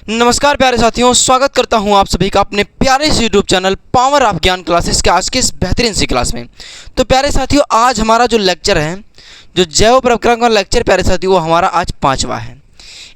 नमस्कार प्यारे साथियों, स्वागत करता हूं आप सभी का अपने प्यारे से यूट्यूब चैनल पावर ऑफ ज्ञान क्लासेस के आज के इस बेहतरीन सी क्लास में। तो प्यारे साथियों, आज हमारा जो लेक्चर है, जो जैव प्रक्रम का लेक्चर प्यारे साथियों, वो हमारा आज 5वां है।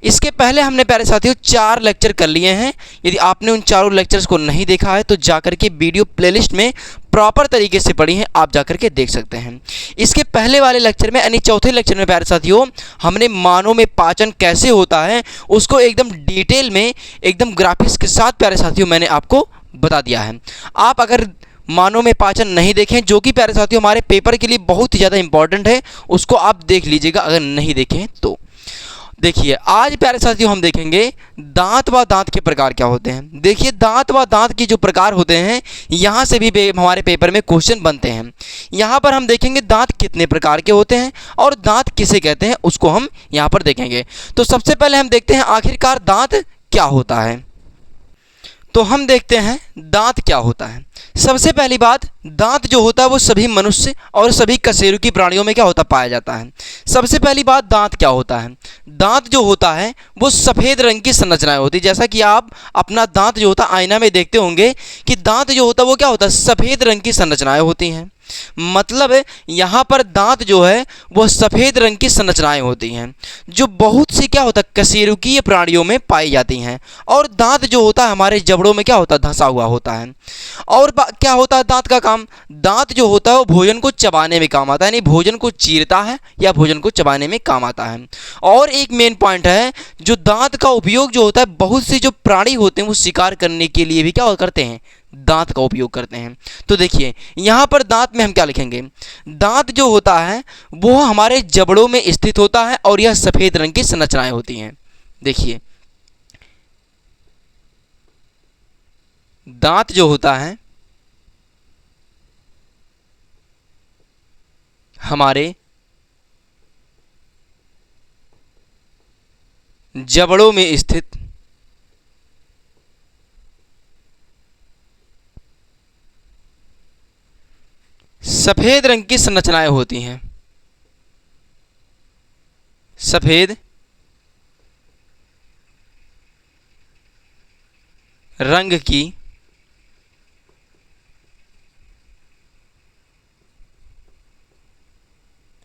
इसके पहले हमने प्यारे साथियों 4 लेक्चर कर लिए हैं। यदि आपने उन चारों लेक्चर्स को नहीं देखा है तो जाकर के वीडियो प्लेलिस्ट में प्रॉपर तरीके से पढ़ी हैं, आप जाकर के देख सकते हैं। इसके पहले वाले लेक्चर में यानी चौथे लेक्चर में प्यारे साथियों, हमने मानव में पाचन कैसे होता है उसको एकदम डिटेल में, एकदम ग्राफिक्स के साथ प्यारे साथियों मैंने आपको बता दिया है। आप अगर मानव में पाचन नहीं देखें, जो कि प्यारे साथियों हमारे पेपर के लिए बहुत ही ज़्यादा इंपॉर्टेंट है, उसको आप देख लीजिएगा अगर नहीं देखें तो। देखिए, आज प्यारे साथियों हम देखेंगे दांत व दांत के प्रकार क्या होते हैं। देखिए, दांत व दांत के जो प्रकार होते हैं, यहाँ से भी हमारे पेपर में क्वेश्चन बनते हैं। यहाँ पर हम देखेंगे दांत कितने प्रकार के होते हैं और दांत किसे कहते हैं, उसको हम यहाँ पर देखेंगे। तो सबसे पहले हम देखते हैं आखिरकार दांत क्या होता है। तो हम देखते हैं दांत क्या होता है। सबसे पहली बात, दांत जो होता है वो सभी मनुष्य और सभी कशेरुकी प्राणियों में क्या होता पाया जाता है। सबसे पहली बात, दांत क्या होता है। दांत जो होता है वो सफ़ेद रंग की संरचनाएं होती है। जैसा कि आप अपना दांत जो होता है आईना में देखते होंगे कि दांत जो होता है वो क्या होता है, सफ़ेद रंग की संरचनाएं होती हैं। मतलब यहाँ पर दांत जो है वो सफ़ेद रंग की संरचनाएं होती हैं, जो बहुत सी क्या होता है कशेरुकीय प्राणियों में पाई जाती हैं। और दांत जो होता है हमारे जबड़ों में क्या होता है, धंसा हुआ होता है। और क्या होता है दांत का काम, दांत जो होता है वो भोजन को चबाने में काम आता है, यानी भोजन को चीरता है या भोजन को चबाने में काम आता है। और एक मेन पॉइंट है, जो दांत का उपयोग जो होता है, बहुत से जो प्राणी होते हैं वो शिकार करने के लिए भी क्या करते हैं, दांत का उपयोग करते हैं। तो देखिए, यहाँ पर दांत में हम क्या लिखेंगे, दांत जो होता है वो हमारे जबड़ों में स्थित होता है और यह सफ़ेद रंग की संरचनाएं होती हैं। देखिए, दांत जो होता है हमारे जबड़ों में स्थित सफ़ेद रंग की संरचनाएं होती हैं। सफ़ेद रंग की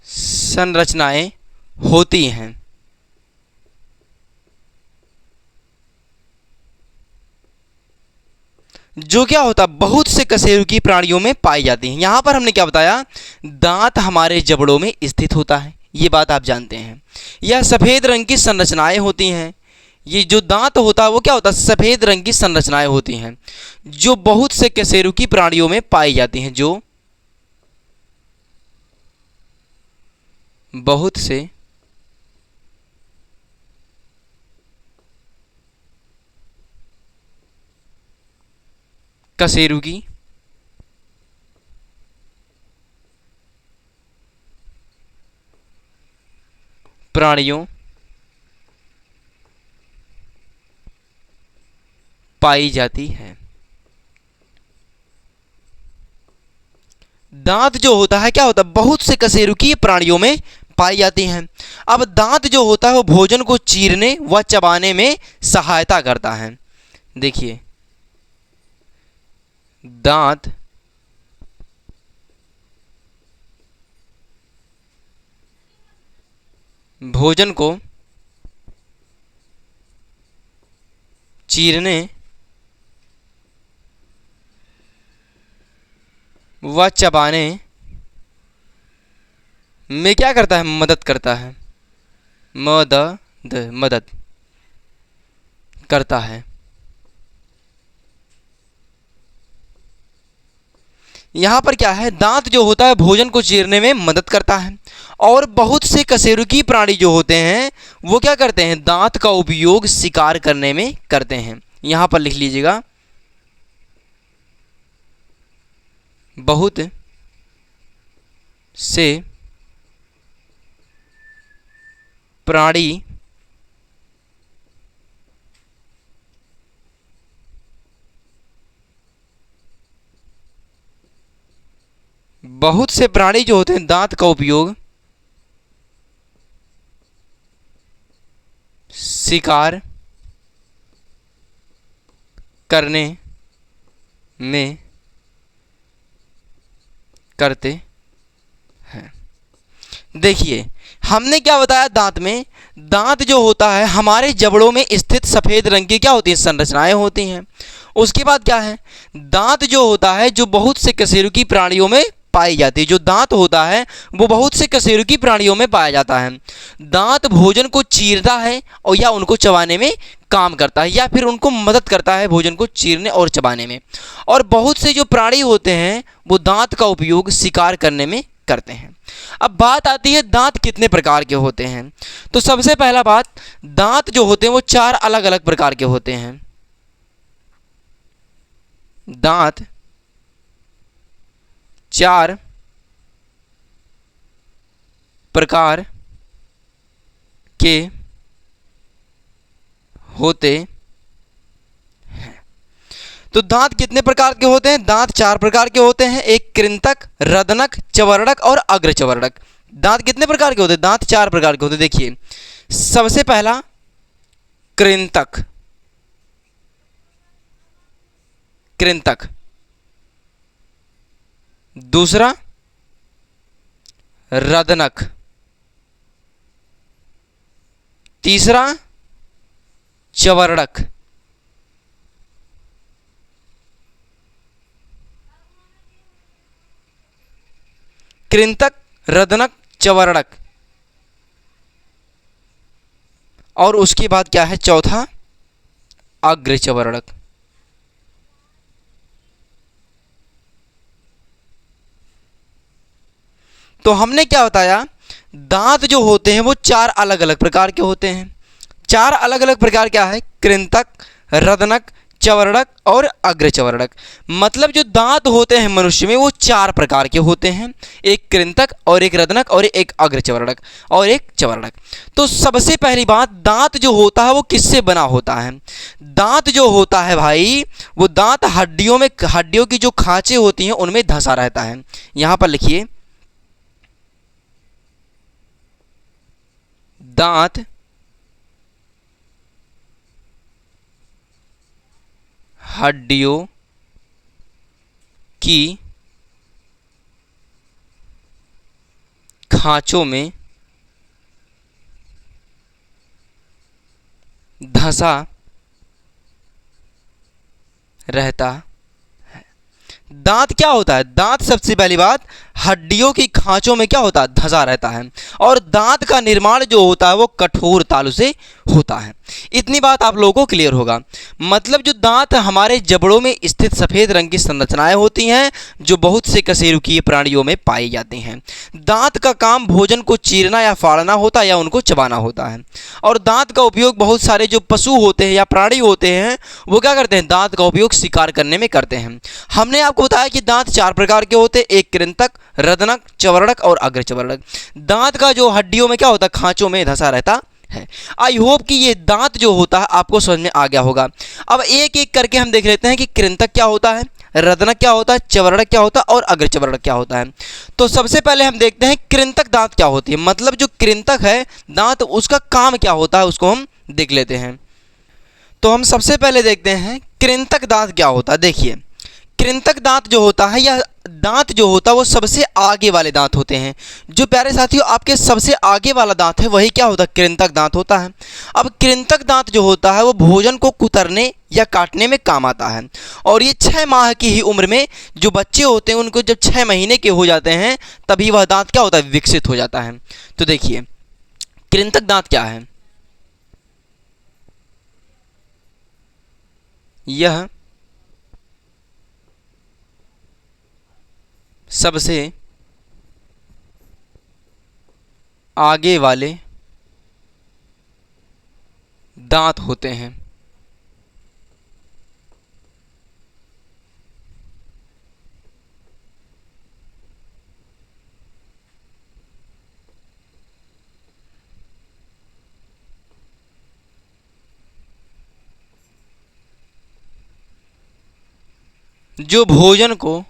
संरचनाएं होती हैं। जो क्या होता है बहुत से कशेरुकी प्राणियों में पाई जाती हैं। यहाँ पर हमने क्या बताया, दांत हमारे जबड़ों में स्थित होता है, ये बात आप जानते हैं। यह सफ़ेद रंग की संरचनाएं होती हैं। ये जो दांत होता है वो क्या होता है, सफ़ेद रंग की संरचनाएं होती हैं, जो बहुत से कशेरुकी प्राणियों में पाई जाती हैं। जो बहुत से कशेरुकी प्राणियों पाई जाती है। दांत जो होता है क्या होता है, बहुत से कशेरुकीय प्राणियों में पाई जाती हैं। अब दांत जो होता है वो भोजन को चीरने व चबाने में सहायता करता है। देखिए, दांत भोजन को चीरने व चबाने में क्या करता है, मदद करता है। मदद करता है। यहाँ पर क्या है, दांत जो होता है भोजन को चीरने में मदद करता है। और बहुत से कशेरुकी प्राणी जो होते हैं वो क्या करते हैं, दांत का उपयोग शिकार करने में करते हैं। यहाँ पर लिख लीजिएगा, बहुत से प्राणी बहुत से प्राणी जो होते हैं दांत का उपयोग शिकार करने में करते हैं। देखिए हमने क्या बताया, दांत में, दांत जो होता है हमारे जबड़ों में स्थित सफ़ेद रंग की क्या होती है, संरचनाएं होती हैं। उसके बाद क्या है, दांत जो होता है जो बहुत से कशेरुकी प्राणियों में पाई जाती है। जो दांत होता है वो बहुत से कशेरुकी प्राणियों में पाया जाता है। दांत भोजन को चीरता है और या उनको चबाने में काम करता है, या फिर उनको मदद करता है भोजन को चीरने और चबाने में। और बहुत से जो प्राणी होते हैं वो दांत का उपयोग शिकार करने में करते हैं। अब बात आती है दांत कितने प्रकार के होते हैं। तो सबसे पहला बात, दांत जो होते हैं वो 4 अलग अलग प्रकार के होते हैं। दांत 4 प्रकार के होते हैं। तो दांत कितने प्रकार के होते हैं, दांत 4 प्रकार के होते हैं। एक कृंतक, रदनक, चवर्णक और अग्रचवर्णक। दांत कितने प्रकार के होते हैं, दांत 4 प्रकार के होते हैं। देखिए सबसे पहला कृंतक, कृंतक। दूसरा रदनक। तीसरा चवर्णक। कृंतक, रदनक, चवर्णक, और उसके बाद क्या है, चौथा अग्रचवर्णक। तो हमने क्या बताया, दांत जो होते हैं वो 4 अलग अलग प्रकार के होते हैं। 4 अलग अलग प्रकार क्या है, कृंतक, रदनक, चवर्णक और अग्रचवर्णक। मतलब जो दांत होते हैं मनुष्य में वो 4 प्रकार के होते हैं। एक कृंतक और एक रदनक और एक अग्रचवर्णक और एक चवर्णक। तो सबसे पहली बात, दांत जो होता है वो किससे बना होता है। दांत जो होता है भाई, वो दांत हड्डियों में, हड्डियों की जो खांचे होती हैं उनमें धंसा रहता है। यहां पर लिखिए, दांत हड्डियों की खांचों में धंसा रहता है। दांत क्या होता है, दांत सबसे पहली बात हड्डियों की खांचों में क्या होता है, धंसा रहता है। और दांत का निर्माण जो होता है वो कठोर तालू से होता है। इतनी बात आप लोगों को क्लियर होगा। मतलब जो दांत हमारे जबड़ों में स्थित सफ़ेद रंग की संरचनाएं होती हैं जो बहुत से कशेरुकीय प्राणियों में पाई जाती हैं। दांत का काम भोजन को चीरना या फाड़ना होता है या उनको चबाना होता है। और दांत का उपयोग बहुत सारे जो पशु होते हैं या प्राणी होते हैं वो क्या करते हैं, दांत का उपयोग शिकार करने में करते हैं। हमने आपको बताया कि दांत 4 प्रकार के होते हैं, एक कृंतक, रदनक, चवर्णक और अग्रचवर्णक। दांत का जो हड्डियों में क्या होता है, खांचों में धंसा रहता है। आई होप कि ये दांत जो होता है आपको समझ में आ गया होगा। अब एक एक करके हम देख लेते हैं कि कृंतक क्या होता है, रदनक क्या होता है, चवर्णक क्या होता है और अग्रचवर्णक क्या होता है। तो सबसे पहले हम देखते हैं कृंतक दांत क्या होती है। मतलब जो कृंतक है दांत, उसका काम क्या होता है उसको हम देख लेते हैं। तो हम सबसे पहले देखते हैं कृंतक दांत क्या होता है। देखिए कृंतक दांत जो होता है, या दांत जो होता है वो सबसे आगे वाले दांत होते हैं। जो प्यारे साथियों आपके सबसे आगे वाला दांत है वही क्या होता है, कृंतक दांत होता है। अब कृंतक दांत जो होता है वो भोजन को कुतरने या काटने में काम आता है। और ये 6 माह की ही उम्र में जो बच्चे होते हैं उनको जब 6 महीने के हो जाते हैं तभी वह दांत क्या होता है, विकसित हो जाता है। तो देखिए कृंतक दांत क्या है, यह सबसे आगे वाले दांत होते हैं। जो भोजन को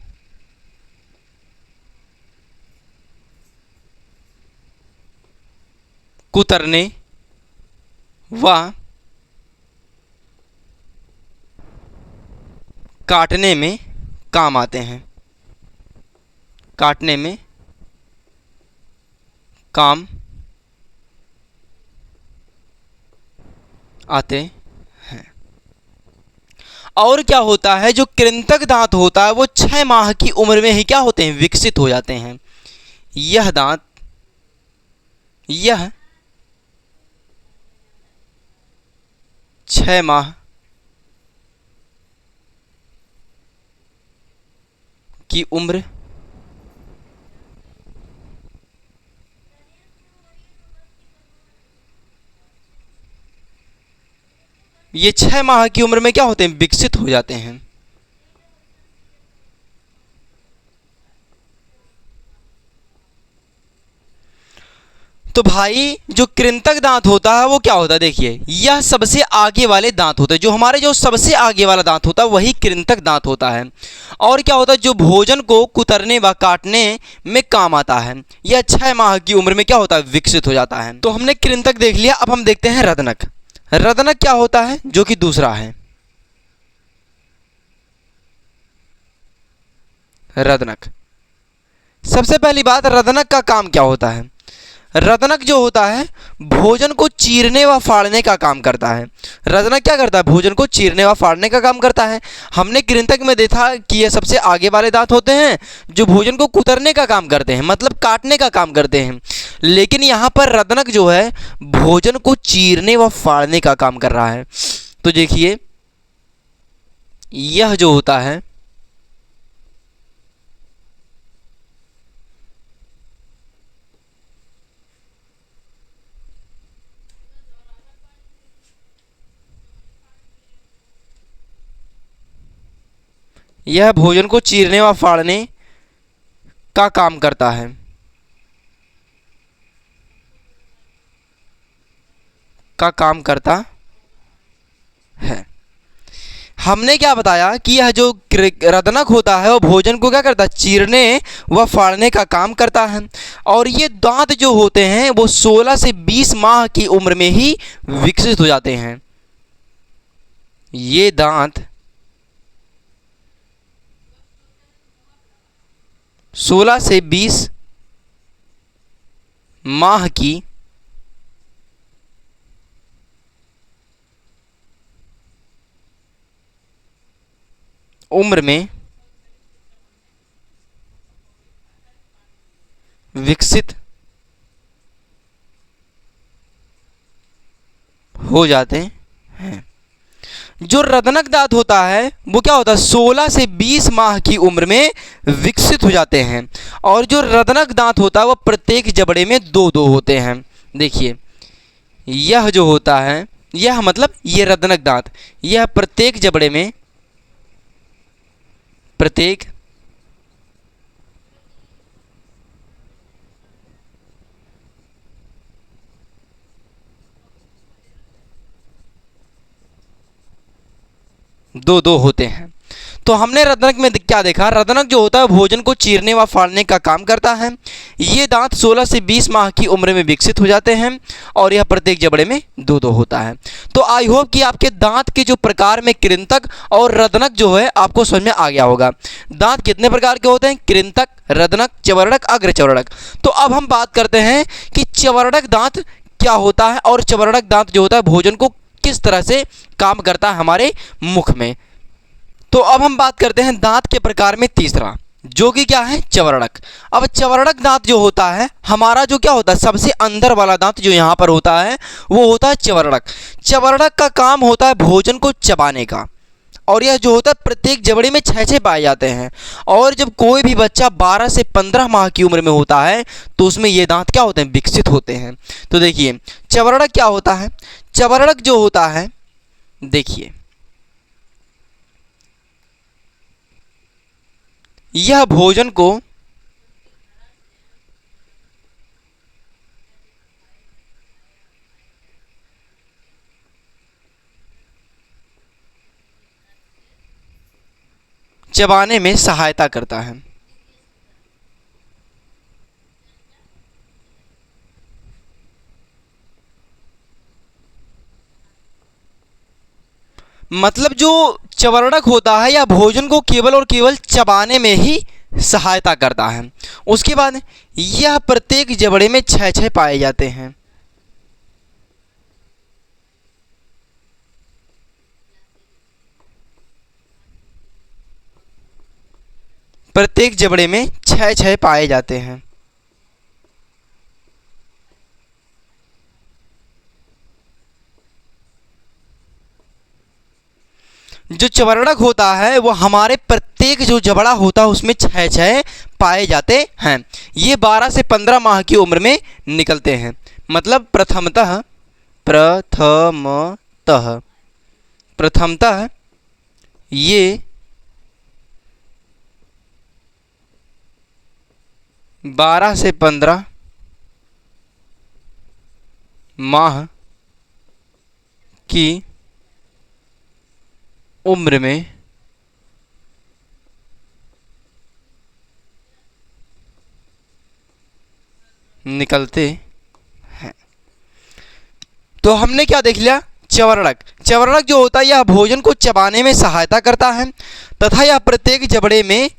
कुतरने व काटने में काम आते हैं, काटने में काम आते हैं। और क्या होता है, जो कृंतक दांत होता है वो 6 माह की उम्र में ही क्या होते हैं, विकसित हो जाते हैं। यह दांत, यह 6 माह की उम्र ये 6 माह की उम्र में क्या होते हैं, विकसित हो जाते हैं। तो भाई जो कृंतक दांत होता है वो क्या होता है, देखिए यह सबसे आगे वाले दांत होते हैं। जो हमारे जो सबसे आगे वाला दांत होता है वही कृंतक दांत होता है। और क्या होता है, जो भोजन को कुतरने व काटने में काम आता है। यह 6 माह की उम्र में क्या होता है, विकसित हो जाता है। तो हमने कृंतक देख लिया, अब हम देखते हैं रदनक। रदनक क्या होता है, जो कि दूसरा है रदनक। सबसे पहली बात, रदनक का काम क्या होता है। रदनक जो होता है भोजन को चीरने व फाड़ने का काम करता है। रदनक क्या करता है, भोजन को चीरने व फाड़ने का काम करता है। हमने कृंतक में देखा कि ये सबसे आगे वाले दांत होते हैं जो भोजन को कुतरने का काम करते हैं, मतलब काटने का काम करते हैं। लेकिन यहाँ पर रदनक जो है भोजन को चीरने व फाड़ने का काम कर रहा है। तो देखिए यह जो होता है यह भोजन को चीरने व फाड़ने का काम करता है, का काम करता है। हमने क्या बताया कि यह जो रदनक होता है वो भोजन को क्या करता है, चीरने व फाड़ने का काम करता है। और ये दांत जो होते हैं वो 16 से 20 माह की उम्र में ही विकसित हो जाते हैं। ये दांत 16 से 20 माह की उम्र में विकसित हो जाते हैं। जो रदनक दांत होता है वो क्या होता है, 16 से 20 माह की उम्र में विकसित हो जाते हैं। और जो रदनक दांत होता है वो प्रत्येक जबड़े में दो दो होते हैं। देखिए यह जो होता है, यह मतलब ये रदनक दांत, यह प्रत्येक जबड़े में, प्रत्येक दो दो होते हैं। तो हमने रदनक में क्या देखा, रदनक जो होता है भोजन को चीरने व फाड़ने का काम करता है। ये दांत 16 से 20 माह की उम्र में विकसित हो जाते हैं और यह प्रत्येक जबड़े में दो दो होता है। तो आई होप कि आपके दांत के जो प्रकार में कृंतक और रदनक जो है आपको समझ में आ गया होगा। दांत कितने प्रकार के होते हैं, कृंतक, रदनक, चवर्णक, अग्रचवर्णक। तो अब हम बात करते हैं कि चवर्णक दांत क्या होता है और चवर्णक दांत जो होता है भोजन को किस तरह से काम करता है हमारे मुख में। तो अब हम बात करते हैं दांत के प्रकार में तीसरा, जो कि क्या है, चवर्णक। अब चवर्णक दांत जो होता है हमारा, जो क्या होता है सबसे अंदर वाला दांत जो यहाँ पर होता है वो होता है चवर्णक। चवर्णक का काम होता है भोजन को चबाने का। और यह जो होता है प्रत्येक जबड़े में 6 पाए जाते हैं। और जब कोई भी बच्चा 12 से 15 माह की उम्र में होता है तो उसमें ये दांत क्या होते हैं, विकसित होते हैं। तो देखिए चवर्णक क्या होता है, चवर्णक जो होता है, देखिए यह भोजन को चबाने में सहायता करता है। मतलब जो चवर्णक होता है या भोजन को केवल और केवल चबाने में ही सहायता करता है। उसके बाद यह प्रत्येक जबड़े में 6 पाए जाते हैं। प्रत्येक जबड़े में 6 पाए जाते हैं। जो चवर्णक होता है वो हमारे प्रत्येक जो जबड़ा होता है उसमें 6 पाए जाते हैं। ये 12 से 15 माह की उम्र में निकलते हैं। मतलब प्रथमतः ये 12 से 15 माह की उम्र में निकलते हैं। तो हमने क्या देख लिया? चवर्णक जो होता है यह भोजन को चबाने में सहायता करता है तथा यह प्रत्येक जबड़े में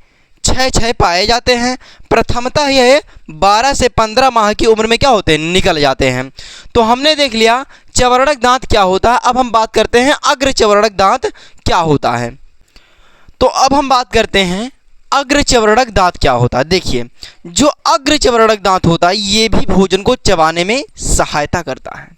6 पाए जाते हैं। प्रथमतः यह 12 से 15 माह की उम्र में क्या होते हैं? निकल जाते हैं। तो हमने देख लिया चवर्णक दांत क्या होता है। अब हम बात करते हैं अग्र चवर्णक दांत क्या होता है। तो अब हम बात करते हैं अग्र चवर्णक दांत क्या होता है। देखिए, जो अग्र चवर्णक दांत होता है ये भी भोजन को चबाने में सहायता करता है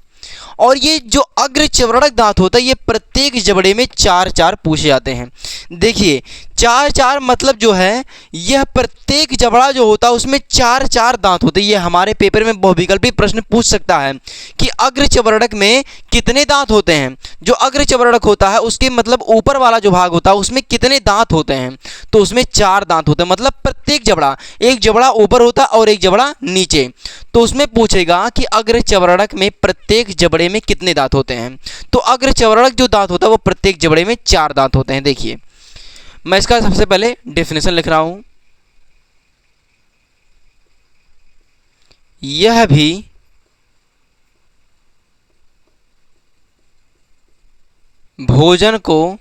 और ये जो अग्र चवर्णक दांत होता है ये प्रत्येक जबड़े में 4 पूछे जाते हैं। देखिए 4 मतलब जो है यह प्रत्येक जबड़ा जो होता है उसमें 4 दांत होते हैं। ये हमारे पेपर में बहुविकल्पी प्रश्न पूछ सकता है कि अग्र चवर्णक में कितने दांत होते हैं। जो अग्र चवर्णक होता है उसके मतलब ऊपर वाला जो भाग होता है उसमें कितने दांत होते हैं, तो उसमें 4 दांत होते हैं। मतलब प्रत्येक जबड़ा, एक जबड़ा ऊपर होता है और एक जबड़ा नीचे। तो उसमें पूछेगा कि अग्र चवर्णक में प्रत्येक जबड़े में कितने दांत होते हैं। तो अग्र चवर्णक जो दांत होता है वो प्रत्येक जबड़े में 4 दांत होते हैं। देखिए मैं इसका सबसे पहले डेफिनेशन लिख रहा हूं। यह भी भोजन को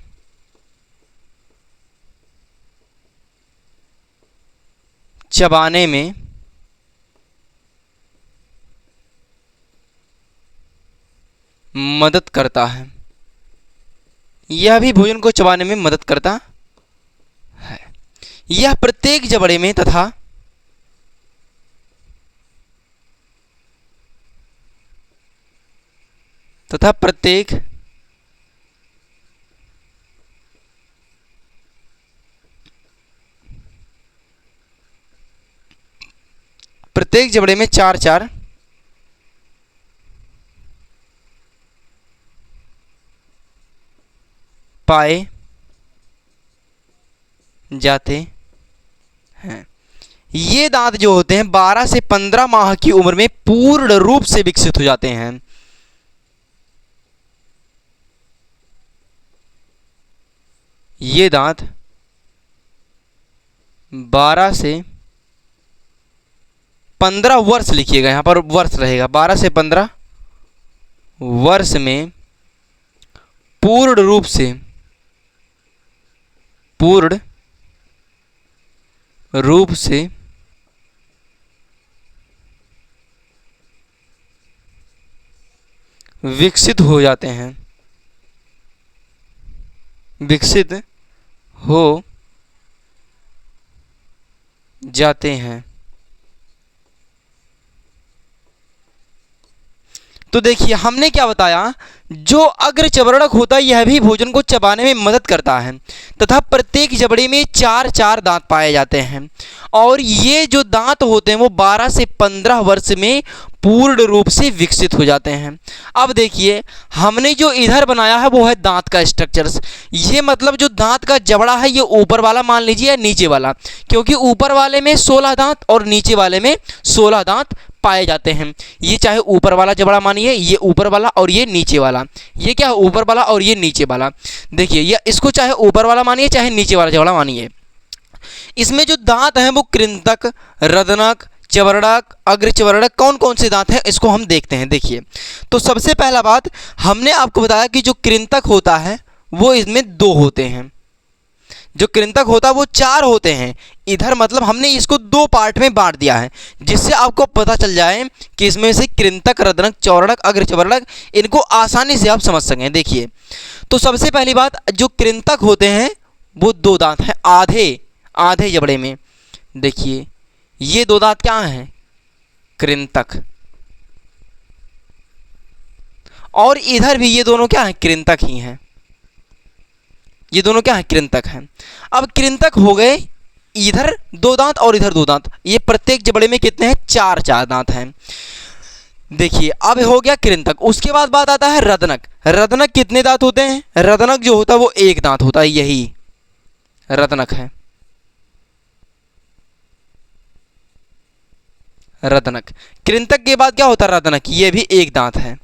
चबाने में मदद करता है। यह भी भोजन को चबाने में मदद करता है। यह प्रत्येक जबड़े में तथा प्रत्येक जबड़े में 4 पाए जाते हैं। ये दांत जो होते हैं 12 से 15 माह की उम्र में पूर्ण रूप से विकसित हो जाते हैं। ये दांत 12 से 15 वर्ष लिखिएगा, यहां पर वर्ष रहेगा। 12 से 15 वर्ष में पूर्ण रूप से विकसित हो जाते हैं। विकसित हो जाते हैं। तो देखिए हमने क्या बताया, जो अग्र चवर्णक होता है यह भी भोजन को चबाने में मदद करता है तथा प्रत्येक जबड़े में 4 दांत पाए जाते हैं और ये जो दांत होते हैं वो 12 से 15 वर्ष में पूर्ण रूप से विकसित हो जाते हैं। अब देखिए हमने जो इधर बनाया है वो है दांत का स्ट्रक्चर्स। ये मतलब जो दांत का जबड़ा है ये ऊपर वाला मान लीजिए या नीचे वाला, क्योंकि ऊपर वाले में 16 दांत और नीचे वाले में 16 दांत पाए जाते हैं। ये चाहे ऊपर वाला जबड़ा मानिए, ये ऊपर वाला और ये नीचे वाला, ये क्या है ऊपर वाला और ये नीचे वाला। देखिए या इसको चाहे ऊपर वाला मानिए चाहे नीचे वाला जबड़ा मानिए। इसमें जो दांत हैं वो कृंतक, रदनक, चवर्णक, अग्र चवर्णक कौन कौन से दांत हैं इसको हम देखते हैं। देखिए तो सबसे पहला बात हमने आपको बताया कि जो कृंतक होता है वो इसमें 2 होते हैं। जो कृंतक होता है वो 4 होते हैं। इधर मतलब हमने इसको 2 पार्ट में बांट दिया है, जिससे आपको पता चल जाए कि इसमें से कृंतक, रदनक, चौवर्णक, अग्रचवर्णक, इनको आसानी से आप समझ सकें। देखिए, तो सबसे पहली बात, जो कृंतक होते हैं वो 2 दांत हैं आधे आधे जबड़े में। देखिए, ये 2 दांत क्या हैं? कृंतक। और इधर भी ये दोनों क्या हैं? कृंतक ही हैं। ये दोनों क्या हैं? कृंतक हैं। अब कृंतक हो गए, इधर 2 दांत और इधर 2 दांत, ये प्रत्येक जबड़े में कितने हैं? 4 दांत हैं। देखिए, अब हो गया कृंतक। उसके बाद बात आता है रदनक। रदनक कितने दांत होते हैं? रदनक जो होता है वो 1 दांत होता है, यही रदनक है। रदनक। कृंतक के बाद क्या होता है? रदनक, ये भी 1 दांत है।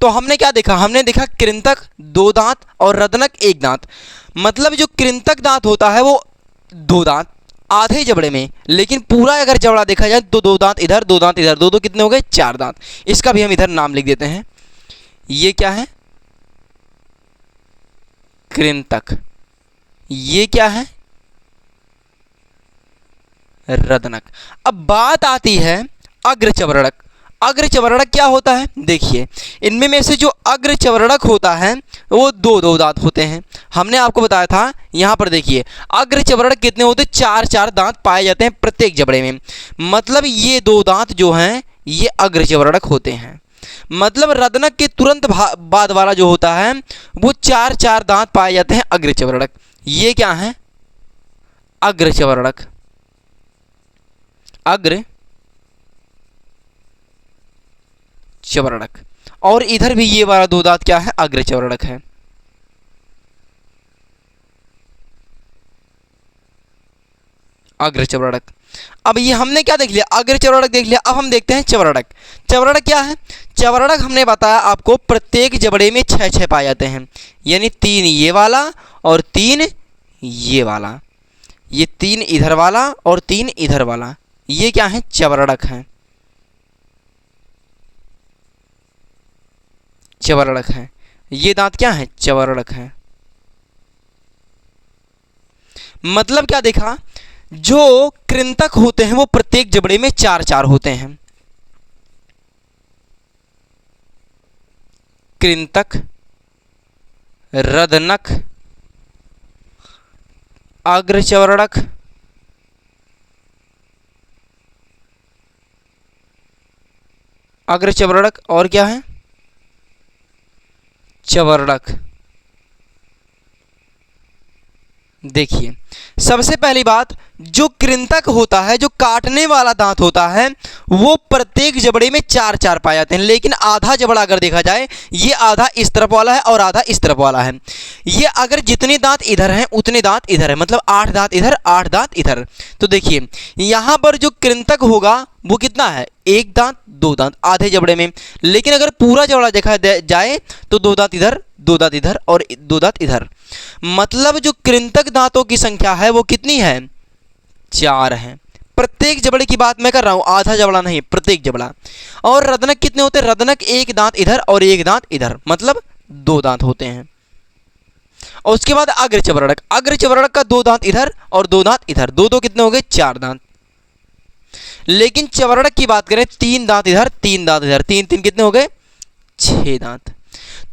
तो हमने क्या देखा? हमने देखा कृंतक 2 दांत और रदनक 1 दांत। मतलब जो कृंतक दांत होता है वो 2 दांत आधे जबड़े में, लेकिन पूरा अगर जबड़ा देखा जाए तो 2 दांत इधर, 2 दांत इधर, 2 कितने हो गए? 4 दांत। इसका भी हम इधर नाम लिख देते हैं। ये क्या है? कृंतक। ये क्या है? रदनक। अब बात आती है अग्रचवर्णक। अग्रचवर्णक क्या होता है? देखिए, इनमें में से जो अग्रचवर्णक होता है वो 2 दांत होते हैं। हमने आपको बताया था, यहाँ पर देखिए, अग्रचवर्णक कितने होते हैं? 4 दांत पाए जाते हैं प्रत्येक जबड़े में। मतलब ये 2 दांत जो हैं ये अग्रचवर्णक होते हैं। मतलब रदनक के तुरंत बाद वाला जो होता है वो 4 दांत पाए जाते हैं अग्रचवर्णक। ये क्या है? अग्रचवर्णक। अग्र चवर्णक। और इधर भी ये वाला 2 दांत क्या है? अग्रचवर्णक है। अग्रचवर्णक। अब ये हमने क्या देख लिया? अग्रचवर्णक देख लिया। अब हम देखते हैं चवर्णक। चवर्णक क्या है? चवर्णक हमने बताया आपको प्रत्येक जबड़े में 6 पाए जाते हैं, यानी 3 ये वाला और 3 ये वाला, ये 3 इधर वाला और 3 इधर वाला, ये क्या है? चवर्णक है। चवर्णक है। ये दांत क्या है? चवर्णक है। मतलब क्या देखा? जो कृंतक होते हैं वो प्रत्येक जबड़े में 4 होते हैं। कृंतक, रदनक, अग्रचवर्णक, अग्रचवर्णक और क्या है? चवर्णक। देखिए, सबसे पहली बात, जो कृंतक होता है, जो काटने वाला दांत होता है, वो प्रत्येक जबड़े में 4 पाए जाते हैं। लेकिन आधा जबड़ा अगर देखा जाए, ये आधा इस तरफ वाला है और आधा इस तरफ वाला है। ये अगर जितने दांत इधर हैं उतने दांत इधर है, मतलब 8 दांत इधर, 8 दांत इधर। तो देखिए, यहाँ पर जो कृंतक होगा वो कितना है? 1 दांत, 2 दांत आधे जबड़े में। लेकिन अगर पूरा जबड़ा देखा जाए तो 2 दांत इधर, 2 दांत इधर और 2 दांत इधर। मतलब जो कृंतक दांतों की संख्या है वो कितनी है? 4 है। प्रत्येक जबड़े की बात मैं कर रहा हूं, आधा जबड़ा नहीं, प्रत्येक जबड़ा। और रदनक कितने होते हैं? रदनक 1 दांत इधर और 1 दांत इधर, मतलब 2 दांत होते हैं। और उसके बाद अग्रचवर्णक। अग्रचवर्णक का 2 दांत इधर और 2 दांत इधर, 2 कितने हो गए? 4 दांत। लेकिन चवर्णक की बात करें, 3 दांत इधर, 3 दांत इधर, 3 कितने हो गए? 6 दांत।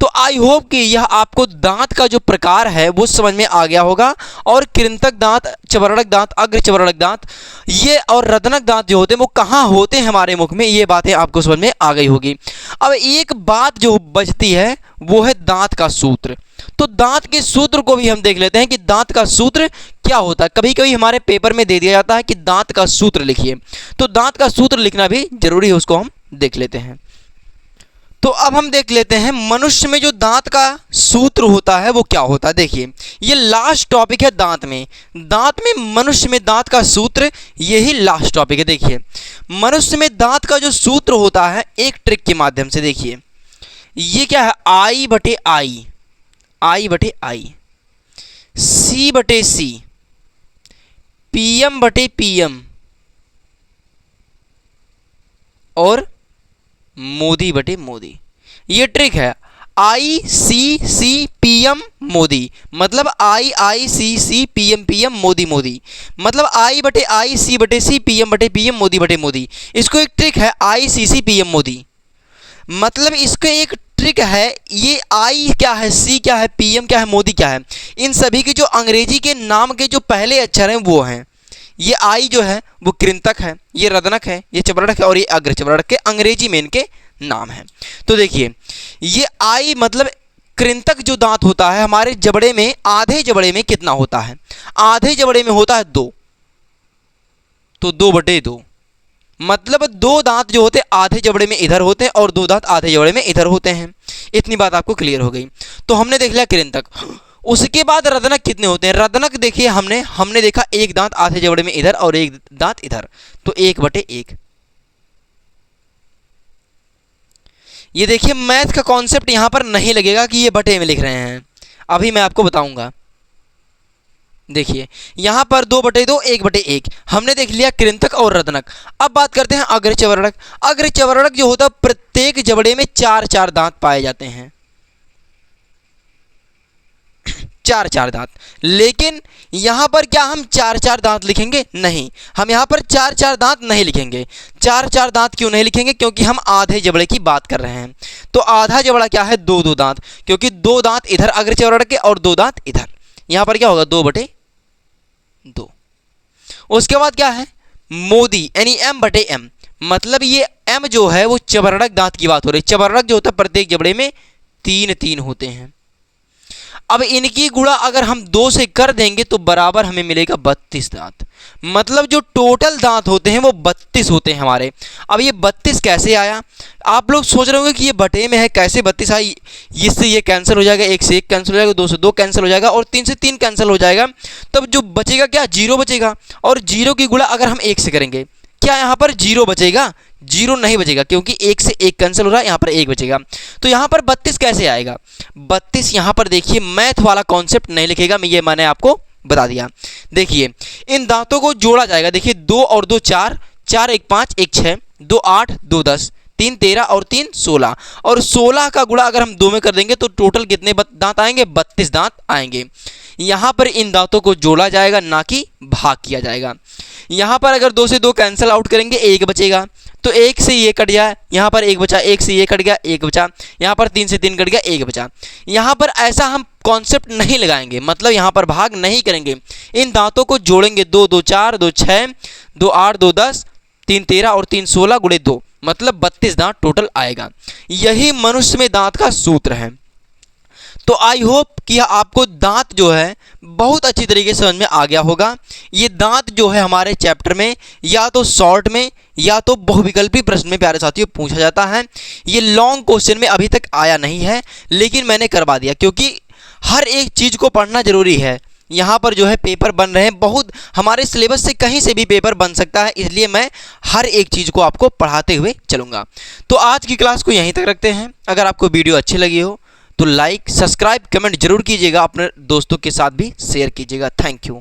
तो आई होप कि यह आपको दांत का जो प्रकार है वो समझ में आ गया होगा। और कृंतक दांत, चवर्णक दांत, अग्रचवर्णक दांत, ये और रदनक दांत जो होते हैं वो कहाँ होते हैं हमारे मुख में, ये बातें आपको समझ में आ गई होगी। अब एक बात जो बचती है वो है दांत का सूत्र। तो दांत के सूत्र को भी हम देख लेते हैं कि दांत का सूत्र क्या होता है। कभी कभी हमारे पेपर में दे दिया जाता है कि दांत का सूत्र लिखिए, तो दांत का सूत्र लिखना भी जरूरी है, उसको हम देख लेते हैं। तो अब हम देख लेते हैं मनुष्य में जो दांत का सूत्र होता है वो क्या होता है। देखिए, ये लास्ट टॉपिक है दांत में। दांत में, मनुष्य में दांत का सूत्र, यही लास्ट टॉपिक है। देखिए, मनुष्य में दांत का जो सूत्र होता है एक ट्रिक के माध्यम से, देखिए ये क्या है? आई बटे आई, आई बटे आई, सी बटे सी, पीएम बटे पीएम और मोदी बटे मोदी। ये ट्रिक है। ICC मोदी, मतलब IICC मोदी, मतलब I बटे I, C बटे C, PM बटे PM, मोदी। इसको एक ट्रिक है ICC मोदी, मतलब इसको एक ट्रिक है, ये आई क्या है, सी क्या है, पीएम क्या है, मोदी क्या है, इन सभी के जो अंग्रेजी के नाम के जो पहले अक्षर हैं वो हैं। ये आई जो है वो कृंतक है, ये रदनक है, ये चबरड़क है और ये अग्र चबरड़क के अंग्रेजी में इनके नाम है। तो देखिए ये आई मतलब कृंतक जो दांत होता है हमारे जबड़े में, आधे जबड़े में कितना होता है, आधे जबड़े में होता है 2, तो 2/2, मतलब 2 दांत जो होते हैं आधे जबड़े में इधर होते हैं और 2 दांत आधे जबड़े में इधर होते हैं। इतनी बात आपको क्लियर हो गई। तो हमने देख लिया कृंतक। उसके बाद रदनक कितने होते हैं, रदनक देखिए हमने देखा एक दांत आधे जबड़े में इधर और एक दांत इधर, तो 1/1। ये देखिए मैथ का कॉन्सेप्ट यहां पर नहीं लगेगा कि ये बटे में लिख रहे हैं, अभी मैं आपको बताऊंगा। देखिए यहां पर 2/2 1/1 हमने देख लिया कृंतक और रदनक। अब बात करते हैं अग्र चबरड़क। अग्र चबरड़क जो होता है प्रत्येक जबड़े में 4-4 दांत पाए जाते हैं, 4-4 दांत। लेकिन यहां पर क्या हम 4-4 दांत लिखेंगे, नहीं, हम यहां पर 4-4 दांत नहीं लिखेंगे। 4-4 दांत क्यों नहीं लिखेंगे, क्योंकि हम आधे जबड़े की बात कर रहे हैं। तो आधा जबड़ा क्या है, 2-2 दांत, क्योंकि 2 दांत इधर अग्र चबरड़क के और 2 दांत इधर, यहां पर क्या होगा 2/2। उसके बाद क्या है मोदी, यानी M/M, मतलब ये M जो है वो चबरड़क दांत की बात हो रही है। चबरड़क जो होता है प्रत्येक जबड़े में 3-3 होते हैं। अब इनकी गुणा अगर हम 2 से कर देंगे तो बराबर हमें मिलेगा 32 दांत, मतलब जो टोटल दांत होते हैं वो 32 होते हैं हमारे। अब ये 32 कैसे आया, आप लोग सोच रहे होंगे कि ये बटे में है, कैसे 32 आई, इससे ये कैंसिल हो जाएगा, 1 से 1 कैंसिल हो जाएगा, 2 से 2 कैंसिल हो जाएगा और 3 से 3 कैंसिल हो जाएगा। तब जो बचेगा क्या, 0 बचेगा। और 0 की गुणा अगर हम 1 से करेंगे, क्या यहाँ पर 0 बचेगा, 0 नहीं बचेगा, क्योंकि 1 से 1 कैंसिल हो रहा है, यहाँ पर 1 बचेगा। तो यहाँ पर 32 कैसे आएगा, 32 यहाँ पर देखिए मैथ वाला कॉन्सेप्ट नहीं लिखेगा, मैंने आपको बता दिया। देखिए इन दांतों को जोड़ा जाएगा, देखिए 2 और 2 4, 4 1 5 1 6, 2 8 2 10, 3 13 और 3 16, और 16 का गुणा अगर हम 2 में कर देंगे तो टोटल कितने दांत आएंगे, 32 दांत आएंगे। यहाँ पर इन दांतों को जोड़ा जाएगा, ना कि भाग किया जाएगा। यहाँ पर अगर 2 से 2 कैंसिल आउट करेंगे, 1 बचेगा, तो 1 से ये कट गया, यहाँ पर 1 बचा, 1 से ये कट गया, 1 बचा, यहाँ पर 3 से 3 कट गया, 1 बचा। यहाँ पर ऐसा हम कॉन्सेप्ट नहीं लगाएंगे, मतलब यहाँ पर भाग नहीं करेंगे, इन दांतों को जोड़ेंगे। 2 2 4 2 6 2 8 2 10 3 13 और 3 16 गुणे 2, मतलब 32 दांत टोटल आएगा। यही मनुष्य में दांत का सूत्र है। तो आई होप कि आपको दांत जो है बहुत अच्छी तरीके से समझ में आ गया होगा। ये दांत जो है हमारे चैप्टर में या तो शॉर्ट में या तो बहुविकल्पी प्रश्न में प्यारे साथियों पूछा जाता है। ये लॉन्ग क्वेश्चन में अभी तक आया नहीं है, लेकिन मैंने करवा दिया, क्योंकि हर एक चीज़ को पढ़ना जरूरी है। यहाँ पर जो है पेपर बन रहे हैं, बहुत हमारे सिलेबस से कहीं से भी पेपर बन सकता है, इसलिए मैं हर एक चीज़ को आपको पढ़ाते हुए चलूँगा। तो आज की क्लास को यहीं तक रखते हैं। अगर आपको वीडियो अच्छी लगी हो तो लाइक, सब्सक्राइब, कमेंट जरूर कीजिएगा, अपने दोस्तों के साथ भी शेयर कीजिएगा। Thank you.